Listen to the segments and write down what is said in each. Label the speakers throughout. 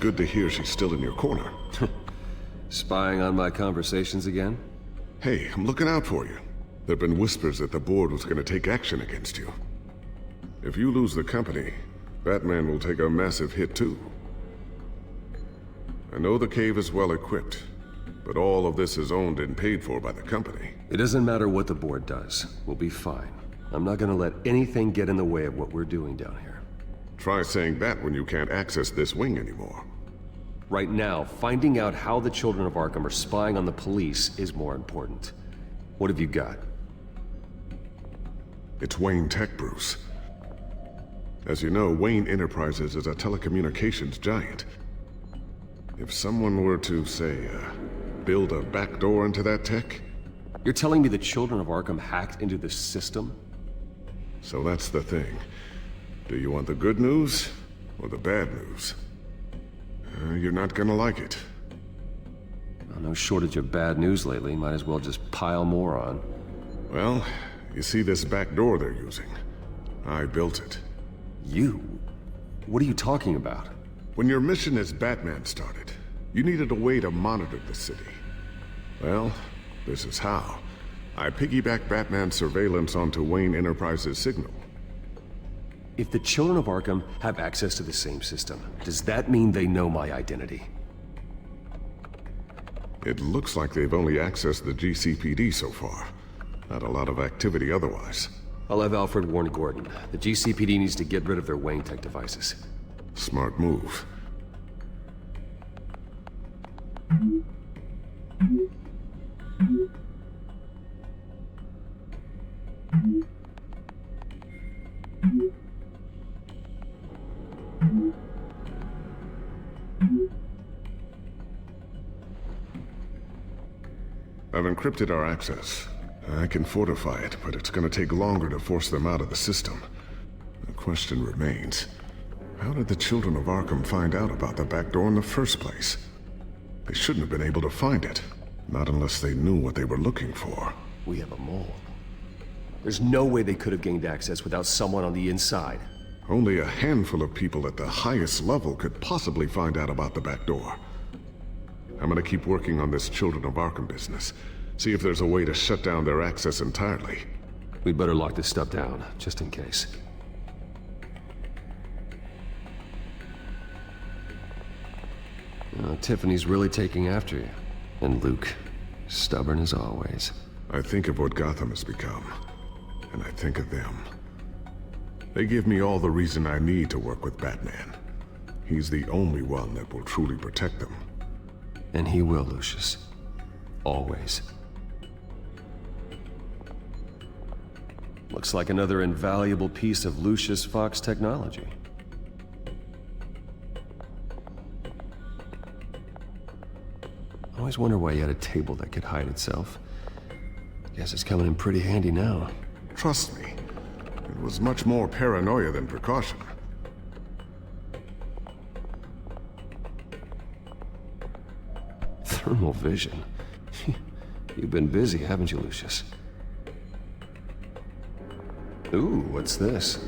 Speaker 1: good to hear she's still in your corner.
Speaker 2: Spying on my conversations again?
Speaker 1: Hey, I'm looking out for you. There've been whispers that the board was gonna take action against you. If you lose the company, Batman will take a massive hit too. I know the cave is well equipped, but all of this is owned and paid for by the company.
Speaker 2: It doesn't matter what the board does. We'll be fine. I'm not gonna let anything get in the way of what we're doing down here.
Speaker 1: Try saying that when you can't access this wing anymore.
Speaker 2: Right now, finding out how the children of Arkham are spying on the police is more important. What have you got?
Speaker 1: It's Wayne Tech, Bruce. As you know, Wayne Enterprises is a telecommunications giant. If someone were to, say, build a backdoor into that tech...
Speaker 2: You're telling me the children of Arkham hacked into this system?
Speaker 1: So that's the thing. Do you want the good news or the bad news? You're not gonna like it.
Speaker 2: Well, no shortage of bad news lately. Might as well just pile more on.
Speaker 1: Well, you see this back door they're using? I built it.
Speaker 2: You? What are you talking about?
Speaker 1: When your mission as Batman started, you needed a way to monitor the city. Well, this is how. I piggybacked Batman's surveillance onto Wayne Enterprises' signal.
Speaker 2: If the children of Arkham have access to the same system, does that mean they know my identity?
Speaker 1: It looks like they've only accessed the GCPD so far. Not a lot of activity otherwise.
Speaker 2: I'll have Alfred warn Gordon. The GCPD needs to get rid of their Wayne Tech devices.
Speaker 1: Smart move. I've encrypted our access. I can fortify it, but it's gonna take longer to force them out of the system. The question remains, how did the children of Arkham find out about the back door in the first place? They shouldn't have been able to find it. Not unless they knew what they were looking for.
Speaker 2: We have a mole. There's no way they could have gained access without someone on the inside.
Speaker 1: Only a handful of people at the highest level could possibly find out about the back door. I'm gonna keep working on this Children of Arkham business. See if there's a way to shut down their access entirely.
Speaker 2: We'd better lock this stuff down, just in case. Tiffany's really taking after you. And Luke, stubborn as always.
Speaker 1: I think of what Gotham has become, and I think of them. They give me all the reason I need to work with Batman. He's the only one that will truly protect them.
Speaker 2: And he will, Lucius. Always. Looks like another invaluable piece of Lucius Fox technology. I always wonder why you had a table that could hide itself. Guess it's coming in pretty handy now.
Speaker 1: Trust me, it was much more paranoia than precaution.
Speaker 2: Thermal vision. You've been busy, haven't you, Lucius? Ooh, what's this?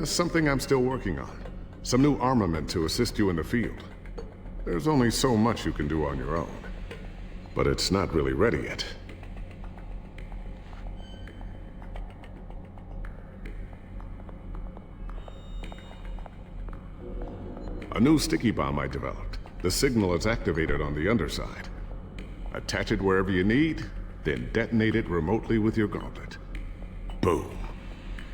Speaker 1: Something I'm still working on. Some new armament to assist you in the field. There's only so much you can do on your own. But it's not really ready yet. A new sticky bomb I developed. The signal is activated on the underside. Attach it wherever you need, then detonate it remotely with your gauntlet. Boom.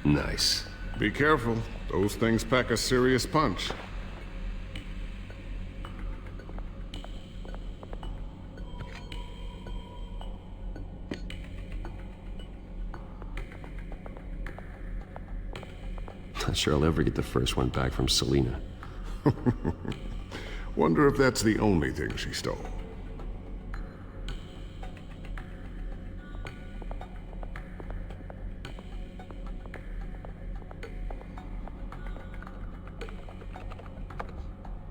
Speaker 2: Nice.
Speaker 1: Be careful. Those things pack a serious punch.
Speaker 2: Not sure I'll ever get the first one back from Selina.
Speaker 1: Wonder if that's the only thing she stole.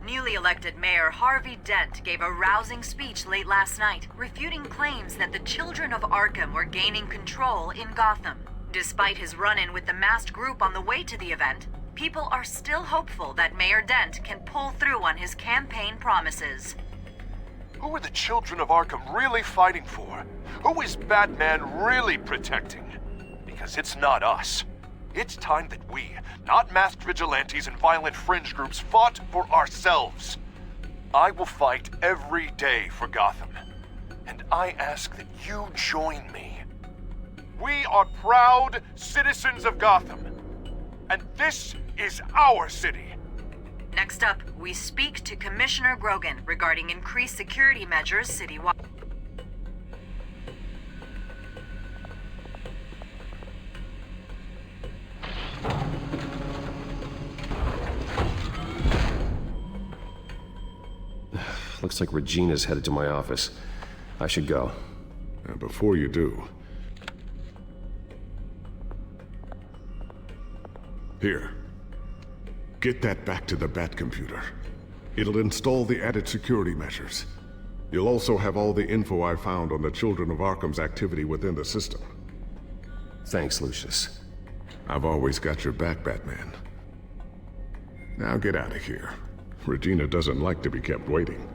Speaker 3: Newly elected Mayor Harvey Dent gave a rousing speech late last night, refuting claims that the children of Arkham were gaining control in Gotham. Despite his run-in with the masked group on the way to the event, people are still hopeful that Mayor Dent can pull through on his campaign promises.
Speaker 4: Who are the children of Arkham really fighting for? Who is Batman really protecting? Because it's not us. It's time that we, not masked vigilantes and violent fringe groups, fought for ourselves. I will fight every day for Gotham. And I ask that you join me. We are proud citizens of Gotham. And this is our city.
Speaker 3: Next up, we speak to Commissioner Grogan regarding increased security measures citywide.
Speaker 2: Looks like Regina's headed to my office. I should go.
Speaker 1: And before you do... Here. Get that back to the Bat computer. It'll install the added security measures. You'll also have all the info I found on the Children of Arkham's activity within the system.
Speaker 2: Thanks, Lucius.
Speaker 1: I've always got your back, Batman. Now get out of here. Regina doesn't like to be kept waiting.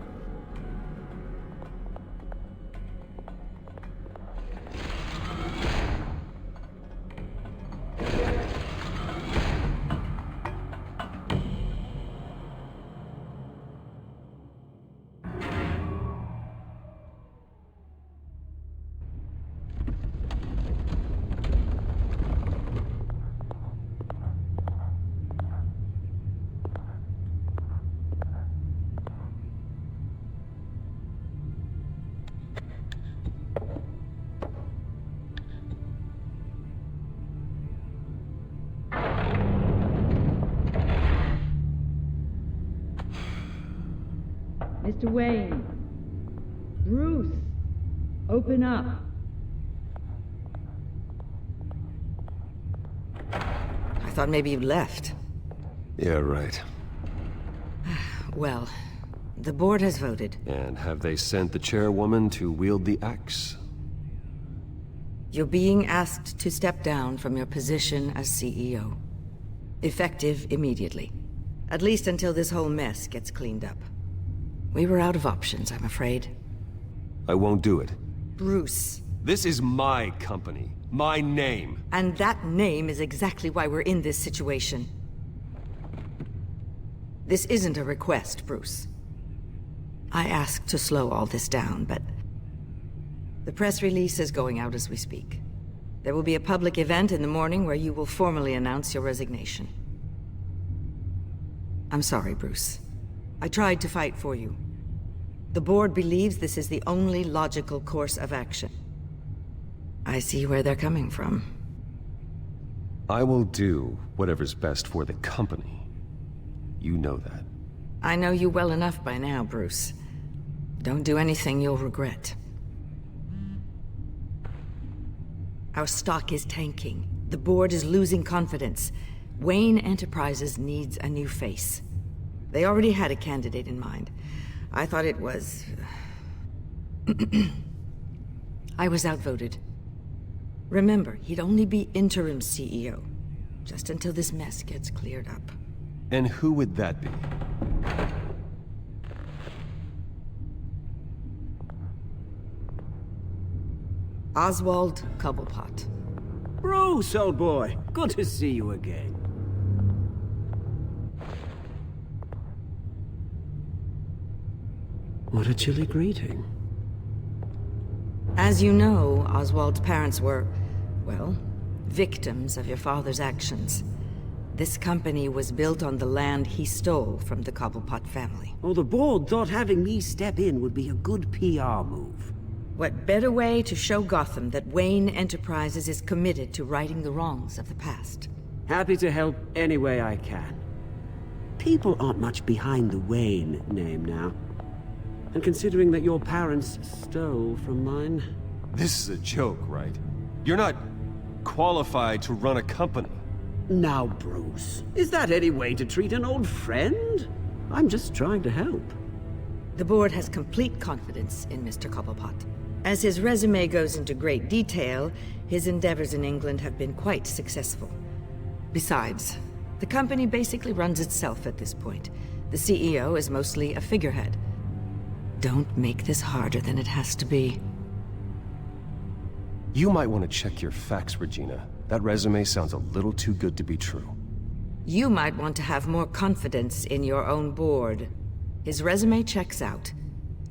Speaker 5: Mr. Wayne. Bruce. Open up.
Speaker 6: I thought maybe you left.
Speaker 2: Yeah, right.
Speaker 6: Well, the board has voted.
Speaker 2: And have they sent the chairwoman to wield the axe?
Speaker 6: You're being asked to step down from your position as CEO. Effective immediately. At least until this whole mess gets cleaned up. We were out of options, I'm afraid.
Speaker 2: I won't do it.
Speaker 6: Bruce.
Speaker 2: This is my company. My name.
Speaker 6: And that name is exactly why we're in this situation. This isn't a request, Bruce. I asked to slow all this down, but... the press release is going out as we speak. There will be a public event in the morning where you will formally announce your resignation. I'm sorry, Bruce. I tried to fight for you. The board believes this is the only logical course of action. I see where they're coming from.
Speaker 2: I will do whatever's best for the company. You know that.
Speaker 6: I know you well enough by now, Bruce. Don't do anything you'll regret. Our stock is tanking. The board is losing confidence. Wayne Enterprises needs a new face. They already had a candidate in mind. I thought it was... I was outvoted. Remember, he'd only be interim CEO, just until this mess gets cleared up.
Speaker 2: And who would that be?
Speaker 6: Oswald Cobblepot.
Speaker 7: Bruce, old boy. Good to see you again. What a chilly greeting.
Speaker 6: As you know, Oswald's parents were, well, victims of your father's actions. This company was built on the land he stole from the Cobblepot family.
Speaker 7: Well, the board thought having me step in would be a good PR move.
Speaker 6: What better way to show Gotham that Wayne Enterprises is committed to righting the wrongs of the past?
Speaker 7: Happy to help any way I can. People aren't much behind the Wayne name now. And considering that your parents stole from mine...
Speaker 2: This is a joke, right? You're not qualified to run a company.
Speaker 7: Now, Bruce, is that any way to treat an old friend? I'm just trying to help.
Speaker 6: The board has complete confidence in Mr. Cobblepot. As his resume goes into great detail, his endeavors in England have been quite successful. Besides, The company basically runs itself at this point. The CEO is mostly a figurehead. Don't make this harder than it has to be.
Speaker 2: You might want to check your facts, Regina. That resume sounds a little too good to be true.
Speaker 6: You might want to have more confidence in your own board. His resume checks out,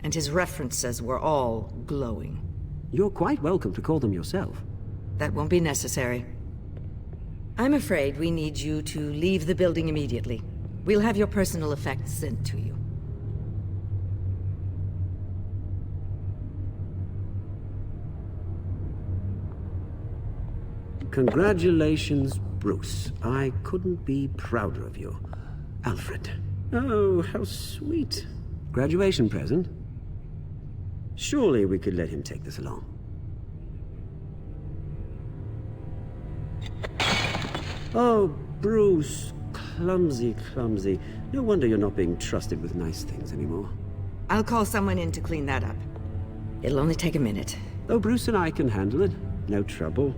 Speaker 6: and his references were all glowing.
Speaker 7: You're quite welcome to call them yourself.
Speaker 6: That won't be necessary. I'm afraid we need you to leave the building immediately. We'll have your personal effects sent to you.
Speaker 7: Congratulations, Bruce. I couldn't be prouder of you. Alfred. Oh, how sweet. Graduation present? Surely we could let him take this along. Oh, Bruce. Clumsy, clumsy. No wonder you're not being trusted with nice things anymore.
Speaker 6: I'll call someone in to clean that up. It'll only take a minute.
Speaker 7: Oh, Bruce and I can handle it. No trouble.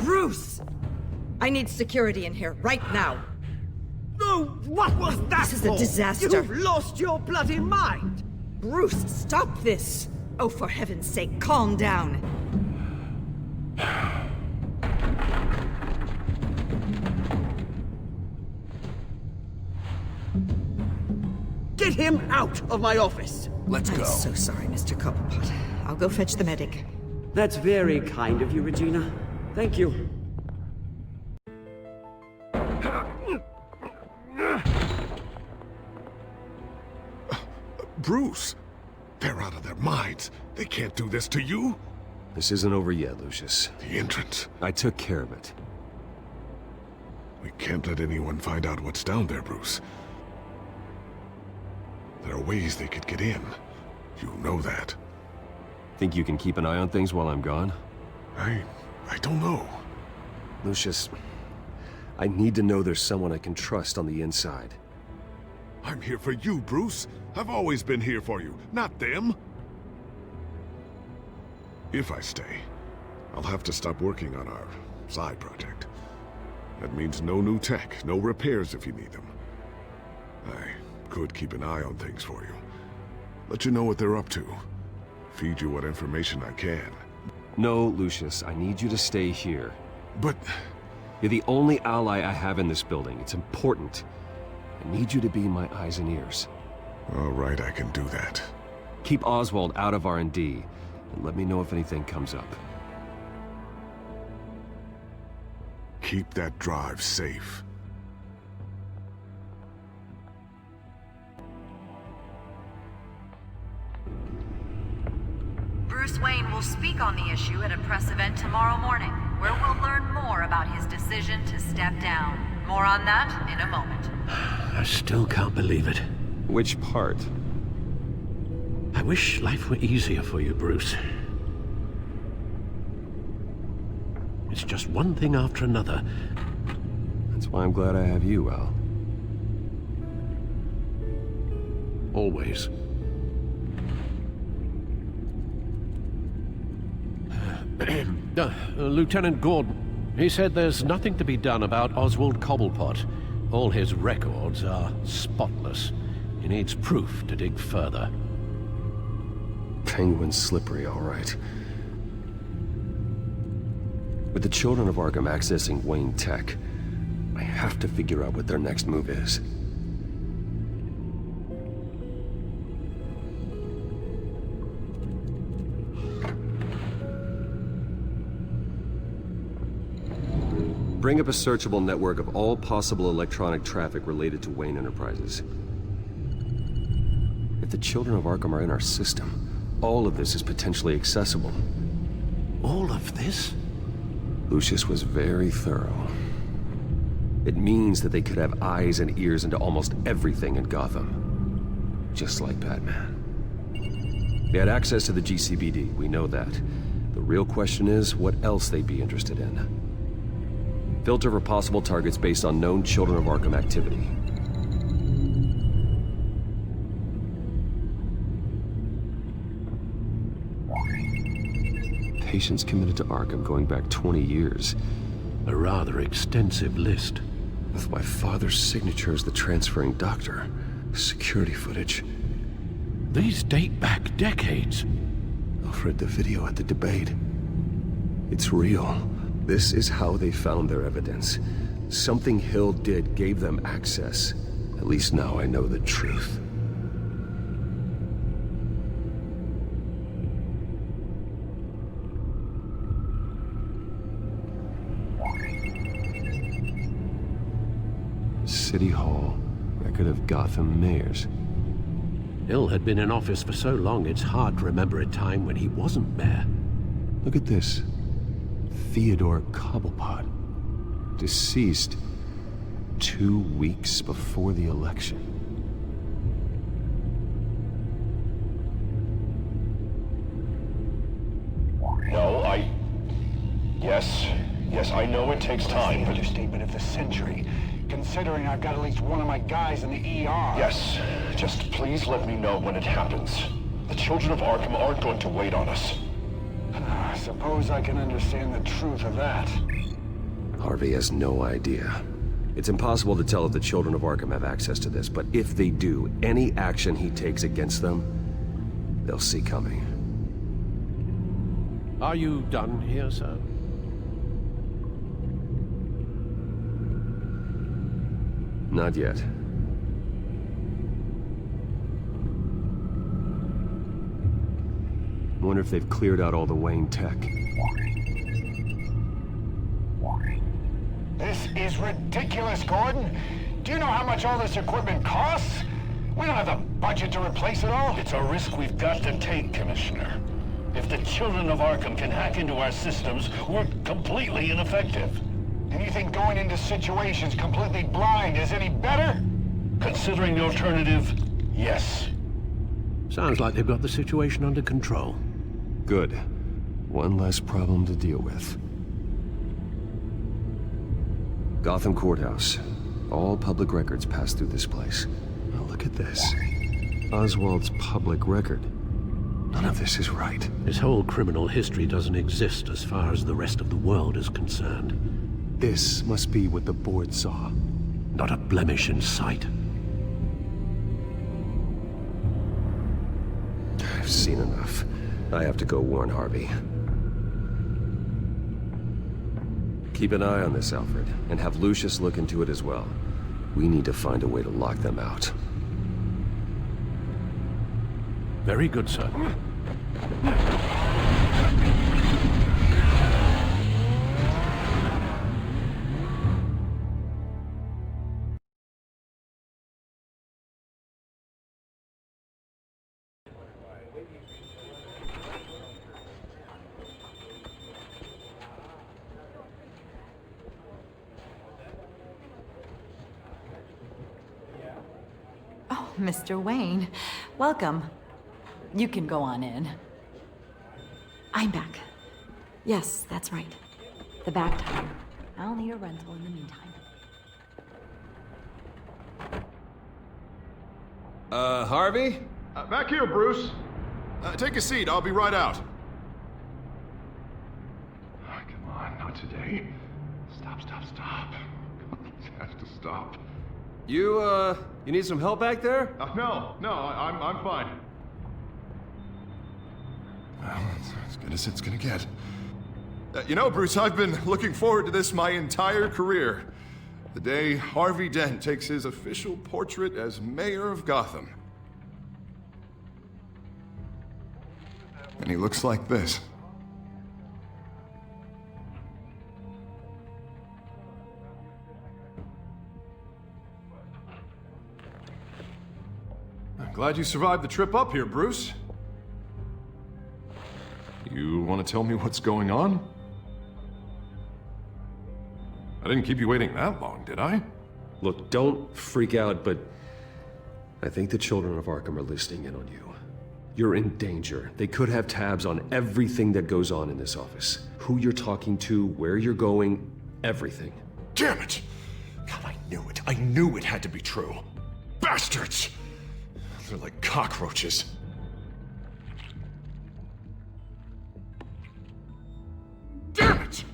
Speaker 6: Bruce! I need security in here, right now.
Speaker 7: Oh, what was that
Speaker 6: This is a disaster.
Speaker 7: You've lost your bloody mind!
Speaker 6: Bruce, stop this! Oh, for heaven's sake, calm down.
Speaker 7: Get him out of my office!
Speaker 2: Let's
Speaker 6: I'm so sorry, Mr. Cobblepot. I'll go fetch the medic.
Speaker 7: That's very kind of you, Regina. Thank you.
Speaker 1: Bruce! They're out of their minds. They can't do this to you.
Speaker 2: This isn't over yet, Lucius.
Speaker 1: The entrance.
Speaker 2: I took care of it.
Speaker 1: We can't let anyone find out what's down there, Bruce. There are ways they could get in. You know that.
Speaker 2: Think you can keep an eye on things while I'm gone?
Speaker 1: I don't know.
Speaker 2: Lucius, I need to know there's someone I can trust on the inside.
Speaker 1: I'm here for you, Bruce. I've always been here for you, not them. If I stay, I'll have to stop working on our side project. That means no new tech, no repairs if you need them. I could keep an eye on things for you. Let you know what they're up to. Feed you what information I can.
Speaker 2: No, Lucius, I need you to stay here.
Speaker 1: But
Speaker 2: You're the only ally I have in this building. It's important. I need you to be my eyes and ears.
Speaker 1: all right, I can do that.
Speaker 2: Keep Oswald out of R&D, and let me know if anything comes up.
Speaker 1: Keep that drive safe.
Speaker 3: Bruce Wayne will speak on the issue at a press event tomorrow morning, where we'll learn more about his decision to step down. More on that in a moment.
Speaker 8: I still can't believe it.
Speaker 2: Which part?
Speaker 8: I wish life were easier for you, Bruce. It's just one thing after another.
Speaker 2: That's why I'm glad I have you, Al.
Speaker 8: Always. Lieutenant Gordon, he said there's nothing to be done about Oswald Cobblepot. All his records are spotless. He needs proof to dig further.
Speaker 2: Penguin's slippery, all right. With the children of Arkham accessing Wayne Tech, I have to figure out what their next move is. Bring up a searchable network of all possible electronic traffic related to Wayne Enterprises. If the children of Arkham are in our system, all of this is potentially accessible.
Speaker 8: All of this?
Speaker 2: Lucius was very thorough. It means that they could have eyes and ears into almost everything in Gotham. Just like Batman. They had access to the GCPD, we know that. The real question is, what else they'd be interested in. Filter for possible targets based on known Children of Arkham activity. Patients committed to Arkham going back 20 years.
Speaker 8: A rather extensive list.
Speaker 2: With my father's signature as the transferring doctor. Security footage.
Speaker 8: These date back decades.
Speaker 2: Alfred, the video at the debate. It's real. This is how they found their evidence. Something Hill did gave them access. At least now I know the truth. City Hall. Record of Gotham mayors.
Speaker 8: Hill had been in office for so long, it's hard to remember a time when he wasn't mayor.
Speaker 2: Look at this. Theodore Cobblepot. Deceased 2 weeks before the election.
Speaker 4: No, Yes, I know it takes time, but...
Speaker 9: Understatement of the century, considering I've got at least one of my guys in the ER.
Speaker 4: Yes, just please let me know when it happens. The children of Arkham aren't going to wait on us.
Speaker 9: Suppose I can understand the truth of that.
Speaker 2: Harvey has no idea. It's impossible to tell if the children of Arkham have access to this, but if they do, any action he takes against them, they'll see coming.
Speaker 8: Are you done here, sir?
Speaker 2: Not yet. Wonder if they've cleared out all the Wayne tech.
Speaker 9: This is ridiculous, Gordon. Do you know how much all this equipment costs? We don't have the budget to replace it all.
Speaker 10: It's a risk we've got to take, Commissioner. If the children of Arkham can hack into our systems, we're completely ineffective.
Speaker 9: And you think going into situations completely blind is any better?
Speaker 10: Considering the alternative, yes.
Speaker 8: Sounds like they've got the situation under control.
Speaker 2: Good. One less problem to deal with. Gotham Courthouse. All public records pass through this place. Now look at this. Oswald's public record. None of this is right.
Speaker 8: His whole criminal history doesn't exist as far as the rest of the world is concerned.
Speaker 2: This must be what the board saw.
Speaker 8: Not a blemish in sight.
Speaker 2: I've seen enough. I have to go warn Harvey. Keep an eye on this, Alfred, and have Lucius look into it as well. We need to find a way to lock them out.
Speaker 8: Very good, sir.
Speaker 3: Oh, Mr. Wayne, welcome. You can go on in.
Speaker 6: I'm back. Yes, that's right. The back tire.
Speaker 3: I'll need a rental in the meantime.
Speaker 2: Harvey?
Speaker 4: Back here, Bruce. Take a seat. I'll be right out. Come on, not today. Stop. It has to stop.
Speaker 2: You need some help back there?
Speaker 4: No, I'm fine. Well, it's as good as it's gonna get. You know, Bruce, I've been looking forward to this my entire career. The day Harvey Dent takes his official portrait as mayor of Gotham. And he looks like this. I'm glad you survived the trip up here, Bruce. You want to tell me what's going on? I didn't keep you waiting that long, did I?
Speaker 2: Look, don't freak out, but I think the children of Arkham are listening in on you. You're in danger. They could have tabs on everything that goes on in this office. Who you're talking to, where you're going, everything.
Speaker 4: Damn it! God, I knew it. I knew it had to be true. Bastards! They're like cockroaches. Damn it!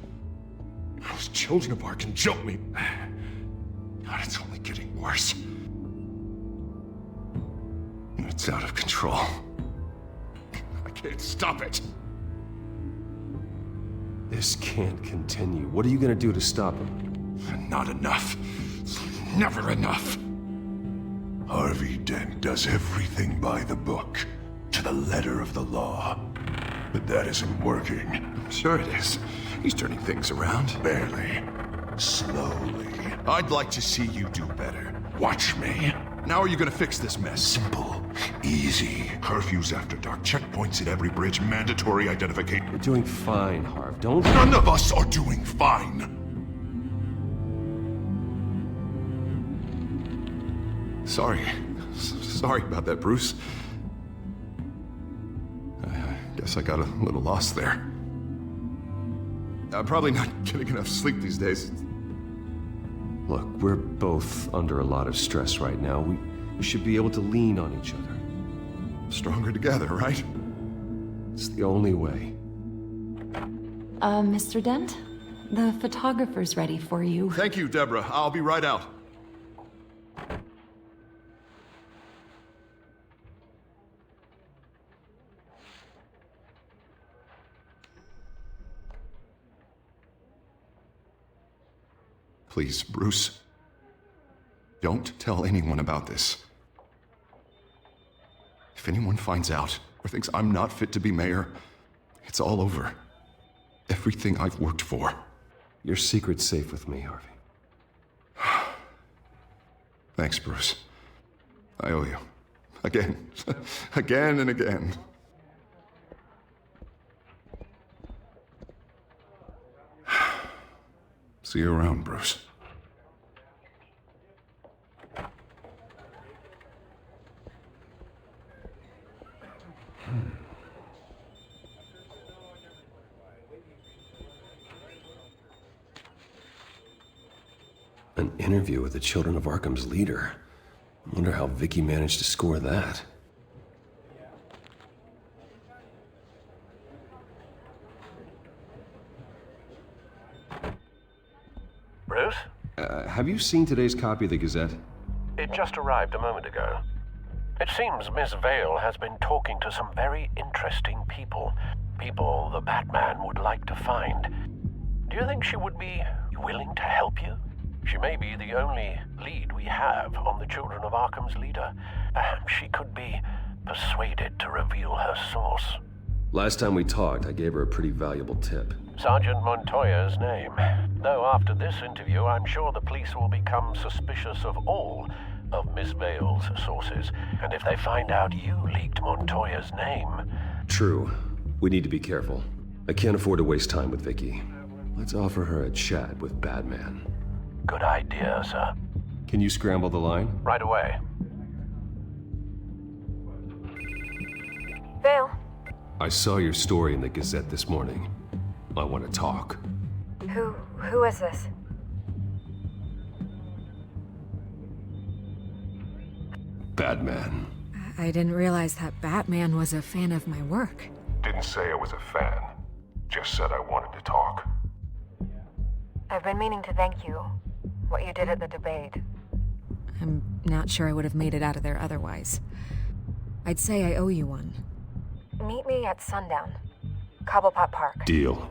Speaker 4: Those children of Arkham jumped me. God, it's only getting worse. And it's out of control. I can't stop it.
Speaker 2: This can't continue. What are you gonna do to stop him?
Speaker 4: Not enough. It's never enough.
Speaker 1: Harvey Dent does everything by the book, to the letter of the law. But that isn't working.
Speaker 4: I'm sure it is. He's turning things around.
Speaker 1: Barely. Slowly.
Speaker 4: I'd like to see you do better.
Speaker 1: Watch me.
Speaker 4: Now are you gonna fix this mess?
Speaker 1: Simple. Easy. Curfews after dark. Checkpoints at every bridge. Mandatory identification.
Speaker 2: You're doing fine, Harv. Don't...
Speaker 1: None of us are doing fine.
Speaker 4: Sorry about that, Bruce. I guess I got a little lost there. I'm probably not getting enough sleep these days.
Speaker 2: Look, we're both under a lot of stress right now. We should be able to lean on each other.
Speaker 4: Stronger together, right?
Speaker 2: It's the only way.
Speaker 11: Mr. Dent? The photographer's ready for you.
Speaker 4: Thank you, Deborah. I'll be right out. Please, Bruce. Don't tell anyone about this. If anyone finds out or thinks I'm not fit to be mayor, it's all over. Everything I've worked for.
Speaker 2: Your secret's safe with me, Harvey.
Speaker 4: Thanks, Bruce. I owe you. Again. Again and again. See you around, Bruce.
Speaker 2: An interview with the Children of Arkham's leader. I wonder how Vicky managed to score that.
Speaker 10: Bruce?
Speaker 2: Have you seen today's copy of the Gazette?
Speaker 10: It just arrived a moment ago. It seems Miss Vale has been talking to some very interesting people. People the Batman would like to find. Do you think she would be willing to help you? She may be the only lead we have on the Children of Arkham's leader. Perhaps she could be persuaded to reveal her source.
Speaker 2: Last time we talked, I gave her a pretty valuable tip.
Speaker 10: Sergeant Montoya's name. Though after this interview, I'm sure the police will become suspicious of all of Miss Vale's sources. And if they find out you leaked Montoya's name...
Speaker 2: True. We need to be careful. I can't afford to waste time with Vicky. Let's offer her a chat with Batman.
Speaker 10: Good idea, sir.
Speaker 2: Can you scramble the line?
Speaker 10: Right away.
Speaker 11: Vale.
Speaker 2: I saw your story in the Gazette this morning. I want to talk.
Speaker 11: Who is this?
Speaker 2: Batman.
Speaker 12: I didn't realize that Batman was a fan of my work.
Speaker 1: Didn't say I was a fan. Just said I wanted to talk.
Speaker 11: I've been meaning to thank you. What you did at the debate.
Speaker 12: I'm not sure I would have made it out of there otherwise. I'd say I owe you one.
Speaker 11: Meet me at sundown. Cobblepot Park.
Speaker 2: Deal.